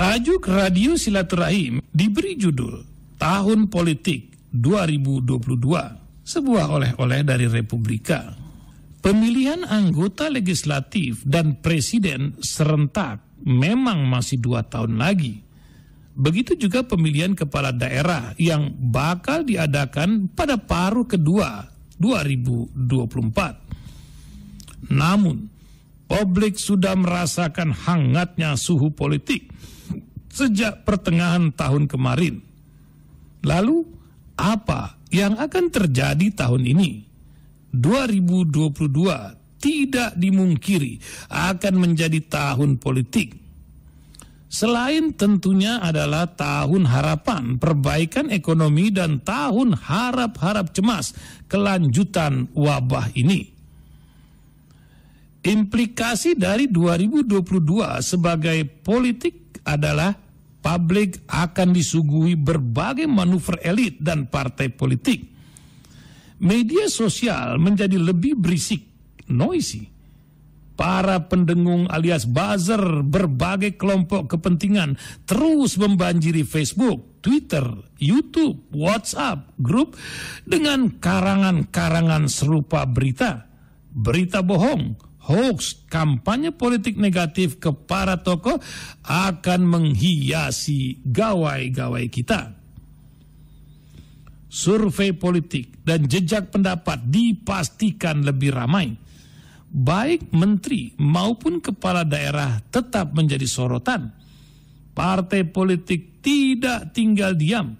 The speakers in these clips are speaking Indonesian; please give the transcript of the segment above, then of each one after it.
Tajuk Radio Silaturahim diberi judul Tahun Politik 2022, sebuah oleh-oleh dari Republika. Pemilihan anggota legislatif dan presiden serentak memang masih 2 tahun lagi. Begitu juga pemilihan kepala daerah yang bakal diadakan pada paruh kedua 2024. Namun, publik sudah merasakan hangatnya suhu politik sejak pertengahan tahun kemarin. Lalu, apa yang akan terjadi tahun ini? 2022 tidak dimungkiri akan menjadi tahun politik. Selain tentunya adalah tahun harapan, perbaikan ekonomi, dan tahun harap-harap cemas kelanjutan wabah ini. Implikasi dari 2022 sebagai politik adalah publik akan disuguhi berbagai manuver elit dan partai politik. Media sosial menjadi lebih berisik, noisy. Para pendengung alias buzzer berbagai kelompok kepentingan terus membanjiri Facebook, Twitter, YouTube, WhatsApp, grup dengan karangan-karangan serupa berita bohong, hoax, kampanye politik negatif ke para tokoh akan menghiasi gawai-gawai kita. Survei politik dan jejak pendapat dipastikan lebih ramai. Baik menteri maupun kepala daerah tetap menjadi sorotan. Partai politik tidak tinggal diam.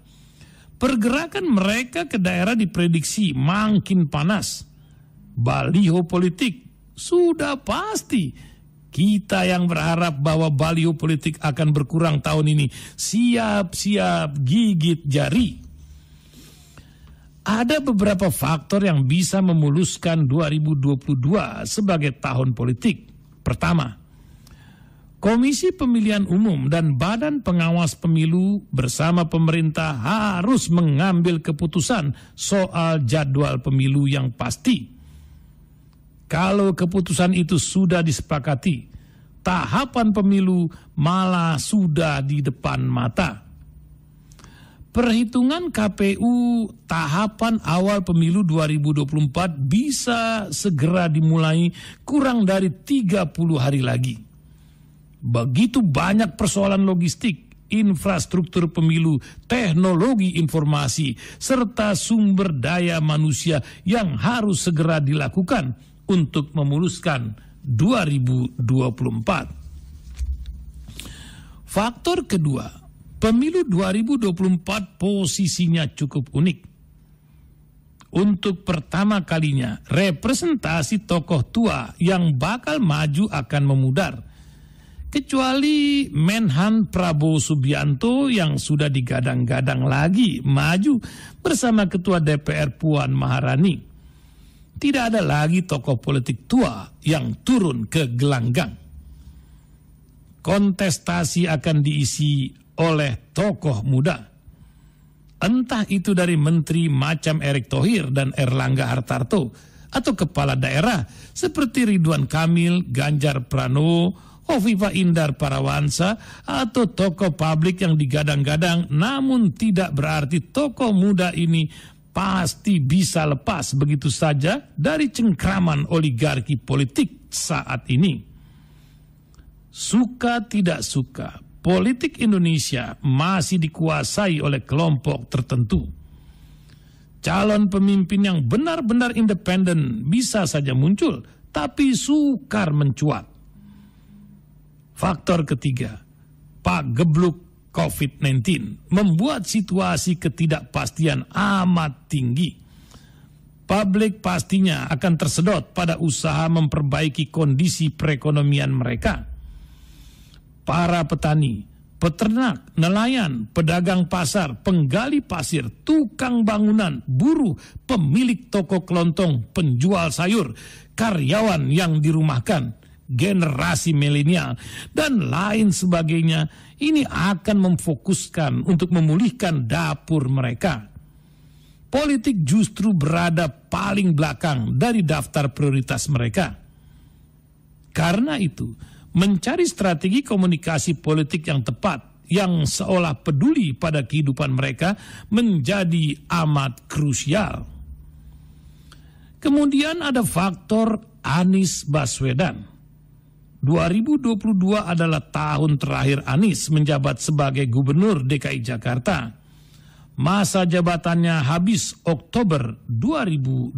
Pergerakan mereka ke daerah diprediksi makin panas. Baliho politik sudah pasti. Kita yang berharap bahwa baliho politik akan berkurang tahun ini siap-siap gigit jari. Ada beberapa faktor yang bisa memuluskan 2022 sebagai tahun politik. Pertama, Komisi Pemilihan Umum dan Badan Pengawas Pemilu bersama pemerintah harus mengambil keputusan soal jadwal pemilu yang pasti. Kalau keputusan itu sudah disepakati, tahapan pemilu malah sudah di depan mata. Perhitungan KPU tahapan awal pemilu 2024 bisa segera dimulai kurang dari 30 hari lagi. Begitu banyak persoalan logistik, infrastruktur pemilu, teknologi informasi, serta sumber daya manusia yang harus segera dilakukan untuk memuluskan 2024. Faktor kedua, pemilu 2024 posisinya cukup unik. Untuk pertama kalinya, representasi tokoh tua yang bakal maju akan memudar. Kecuali Menhan Prabowo Subianto yang sudah digadang-gadang lagi maju bersama Ketua DPR Puan Maharani. Tidak ada lagi tokoh politik tua yang turun ke gelanggang. Kontestasi akan diisi oleh tokoh muda. Entah itu dari menteri macam Erick Thohir dan Erlangga Hartarto, atau kepala daerah seperti Ridwan Kamil, Ganjar Pranowo, Hovifah Indar Parawansa, atau tokoh publik yang digadang-gadang, namun tidak berarti tokoh muda ini pasti bisa lepas begitu saja dari cengkraman oligarki politik saat ini. Suka tidak suka, politik Indonesia masih dikuasai oleh kelompok tertentu. Calon pemimpin yang benar-benar independen bisa saja muncul, tapi sukar mencuat. Faktor ketiga, Pak Gebluk COVID-19 membuat situasi ketidakpastian amat tinggi. Publik pastinya akan tersedot pada usaha memperbaiki kondisi perekonomian mereka. Para petani, peternak, nelayan, pedagang pasar, penggali pasir, tukang bangunan, buruh, pemilik toko kelontong, penjual sayur, karyawan yang dirumahkan, generasi milenial, dan lain sebagainya, ini akan memfokuskan untuk memulihkan dapur mereka. Politik justru berada paling belakang dari daftar prioritas mereka. Karena itu, mencari strategi komunikasi politik yang tepat yang seolah peduli pada kehidupan mereka menjadi amat krusial. Kemudian ada faktor Anies Baswedan. 2022 adalah tahun terakhir Anies menjabat sebagai Gubernur DKI Jakarta. Masa jabatannya habis Oktober 2022.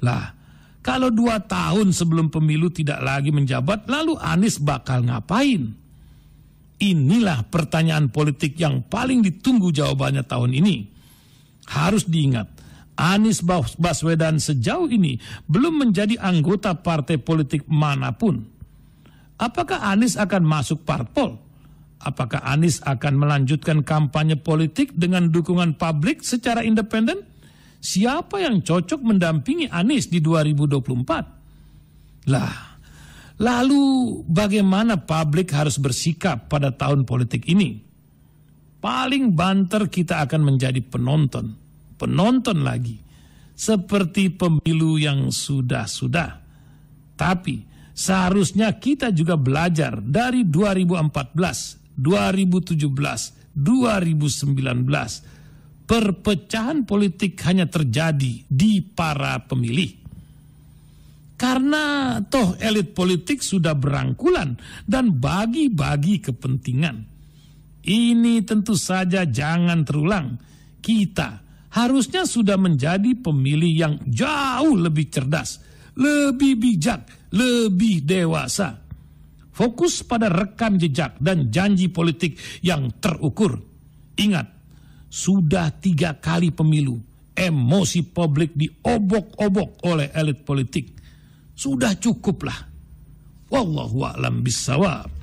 Lah, kalau 2 tahun sebelum pemilu tidak lagi menjabat, lalu Anies bakal ngapain? Inilah pertanyaan politik yang paling ditunggu jawabannya tahun ini. Harus diingat, Anies Baswedan sejauh ini belum menjadi anggota partai politik manapun. Apakah Anies akan masuk parpol? Apakah Anies akan melanjutkan kampanye politik dengan dukungan publik secara independen? Siapa yang cocok mendampingi Anies di 2024? Lah, lalu bagaimana publik harus bersikap pada tahun politik ini? Paling banter kita akan menjadi penonton lagi, seperti pemilu yang sudah-sudah. Tapi seharusnya kita juga belajar dari 2014, 2017, 2019. Perpecahan politik hanya terjadi di para pemilih. Karena toh elit politik sudah berangkulan dan bagi-bagi kepentingan. Ini tentu saja jangan terulang. Kita harusnya sudah menjadi pemilih yang jauh lebih cerdas, lebih bijak, lebih dewasa. Fokus pada rekam jejak dan janji politik yang terukur. Ingat, sudah 3 kali pemilu, emosi publik diobok-obok oleh elit politik. Sudah cukuplah. Wallahu a'lam bissawab.